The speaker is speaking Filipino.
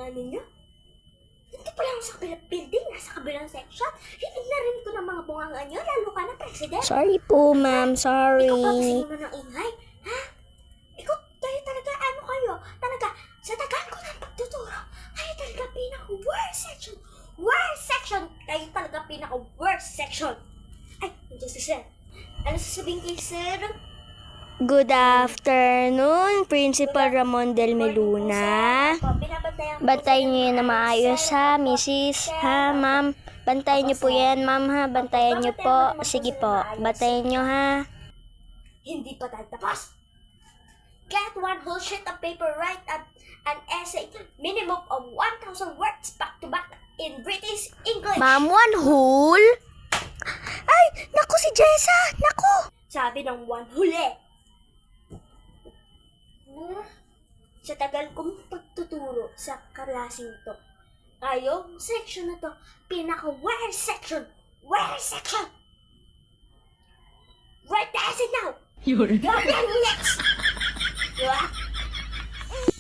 bunga ninyo? Hindi pala ako sa kabilang building, nasa kabilang section. Hindi na rin ko ng mga bunga nyo, lalo ka na, President. Sorry po, ma'am. Sorry. Ikaw pa kasi mo ng ingay, ha? Ikaw, kayo talaga, ano kayo? Talaga, sa tagal ko ng pagtuturo, kayo talaga pinaka-worst section. Worst section! Kayo talaga pinaka-worst section. Ay, nandiyan si Sir. Ano sasabihin kay Sir? Good afternoon, Principal Ramon Del Meluna. Bantayan niyo yan na maayos ha, Mrs. Ha, ma'am. Bantayan niyo po yan, ma'am ha. Bantayan niyo po. Sige po, bantayan niyo ha. Hindi pa tayo tapos. Get one whole sheet of paper, write an essay, minimum of 1,000 words back to back in British English. Ma'am, one whole? Ay, naku si Jessa, naku. Sabi ng one huli. Sa tagal kong pagtuturo sa klaseng to, ayong section na to, pinaka-worst section. Worst section! Write the essay now! You're next! You have